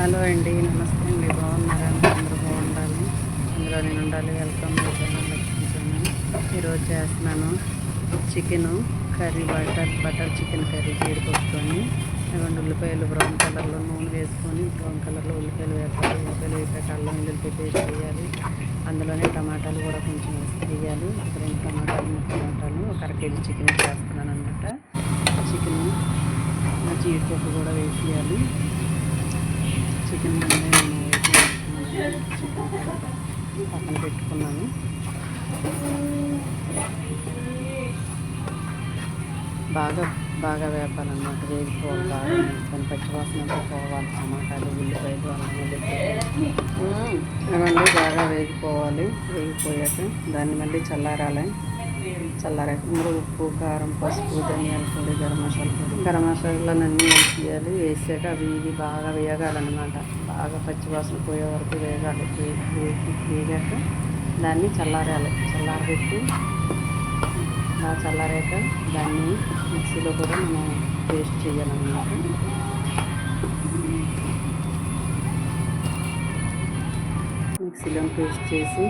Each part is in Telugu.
హలో అండి, నమస్తే అండి. బాగున్నారా? అందరూ బాగుండాలి, అందులో నేను ఉండాలి. వెల్కమ్ లక్ష్మీసాను. ఈరోజు చేస్తున్నాను chicken curry, butter chicken curry జీడిపప్పుతోని. ఇవ్వండి, ఉల్లిపాయలు బ్రౌన్ కలర్లో నూనె వేసుకొని బ్రౌన్ కలర్లో ఉల్లిపాయలు వేపాలి. ఉల్లిపాయలు వేపాక అల్లం వెల్లుల్లి పేస్ట్ వేయాలి. అందులోనే టమాటాలు కూడా కొంచెం వేయాలి. ఒక 2 టమాటాలు, ఒక అర కేజీ చికెన్ చేస్తున్నాను అనమాట. చికెన్ జీడిపప్పు కూడా వేసేయాలి. చికెన్ పక్కన పెట్టుకున్నాను. బాగా వేపాలన్నమాట, వేగిపోవాలి. బాగా దాని పచ్చివాసన పోవాలి. టమాటాలు, ఉల్లిపాయలు, ఇవన్నీ బాగా వేగిపోవాలి. వేగిపోయాక దాన్ని మళ్ళీ చల్లారాక ఇందులో ఉప్పు, కారం, పసుపు, ధనియాల పొడి, గరం మసాలాలన్నీ వేసేయాలి. వేసాక అవి బాగా వేగాలన్నమాట. బాగా పచ్చివాసన పోయే వరకు వేగాలి. వేగాక దాన్ని చల్లారబెట్టి బాగా చల్లారాక దాన్ని మిక్సీలో కూడా మనం పేస్ట్ చేయాలన్నమాట. మిక్సీలో పేస్ట్ చేసి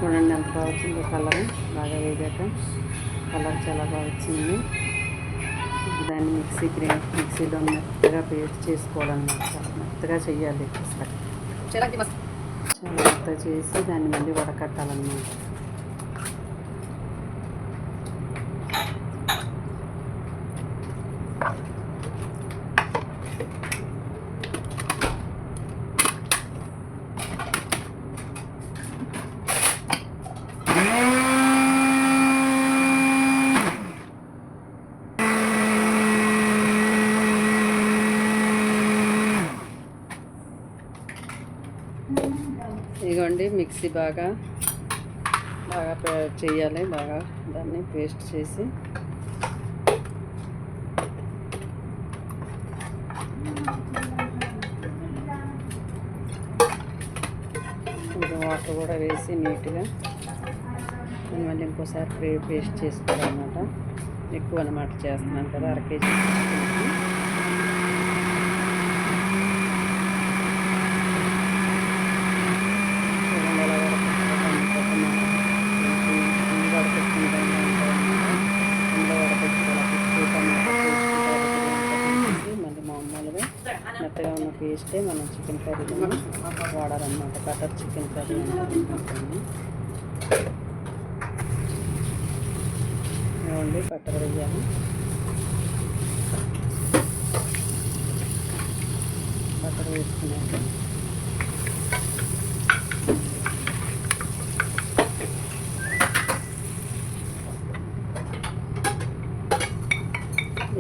చూడండి ఎంత బాగా వచ్చిందో కలర్. బాగా వేగాక కలర్ చాలా బాగా వచ్చింది. దాన్ని మిక్సీలో మెత్తగా పేస్ట్ చేసుకోవాలన్నమాట. చాలా మెత్తగా చేయాలి. చాలా మెత్తగా చేసి దాన్ని మళ్ళీ వడకట్టాలన్నమాట. ఇదిగోండి, మిక్సీ బాగా చేయాలి. బాగా దాన్ని పేస్ట్ చేసి కొంచెం వాటర్ కూడా వేసి నీట్గా మళ్ళీ ఇంకోసారి పేస్ట్ చేసుకోవాలన్నమాట. ఎక్కువ అన్నమాట చేస్తున్నాను కదా, 1 కేజీ. మళ్ళీ మామూలుగా మెత్తగా ఉన్న పేస్టే మనం చికెన్ కర్రీలో వాడాలన్నమాట. బటర్ చికెన్ కర్రీ అంటే ఇవ్వండి, బటర్ వేయాలి. బటర్ వేసుకున్నాక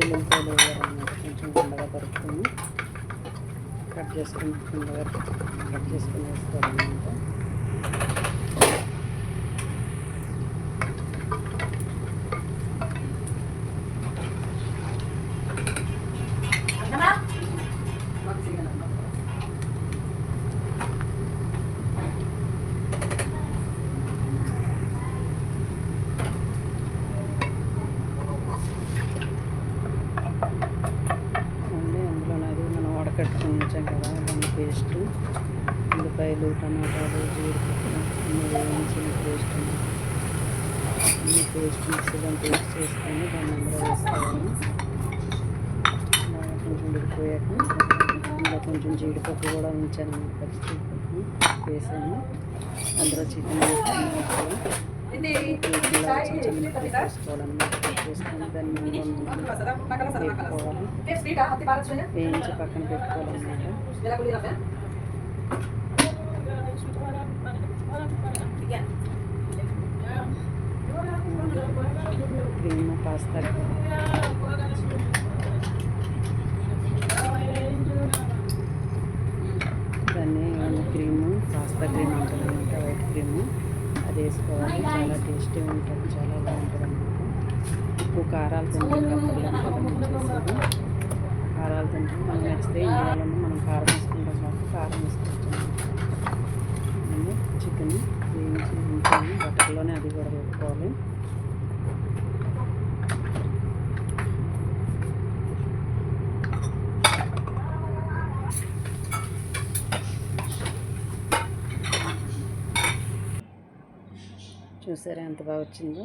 ఎల్లుల్లిపాయలు వేయాలన్నమాట. కొంచెం గుండగా పరుపుకొని కట్ చేసుకుని వేసుకోవాలన్నమాట. కట్టుకుని ఉంచాం కదా, దాని పేస్ట్, ఉల్లిపాయలు, టమాటాలు, జీడిపప్పు అన్నీ వేయించిన పేస్ట్ మిక్సీలో పేస్ట్ చేసుకొని దాన్ని అందులో వేసుకోవాలి. కొంచెం ఉడికిపోయాక అందులో కొంచెం జీడిపప్పు కూడా ఉంచాను. పచ్చి జీడిపప్పు వేసాను. అందులో చికెన్ వేసుకోవాలన్నమాట. చేసుకొని దాన్ని వేపుకోవాలి. వేయించి పక్కన పెట్టుకోవాలన్నమాట. క్రీమ్, పాస్తా దాన్ని క్రీము, పాస్తా క్రీమ్ ఉంటుంది అనమాట, వైట్ క్రీము. అది వేసుకోవాలి. చాలా టేస్టీ ఉంటుంది, చాలా బాగుంటుంది అన్నమాట. ఉప్పు, కారాలు తింటే కారాలు తింటే మనం నచ్చితే ఇండియాలో మనం కారం వేసుకుంటాం కాబట్టి కారం వేసుకుంటాం. చికెన్ వేయించి ఉంచాను బటర్లోనే, అది కూడా వేసుకోవాలి. చూసారా ఎంత బాగా వచ్చిందో.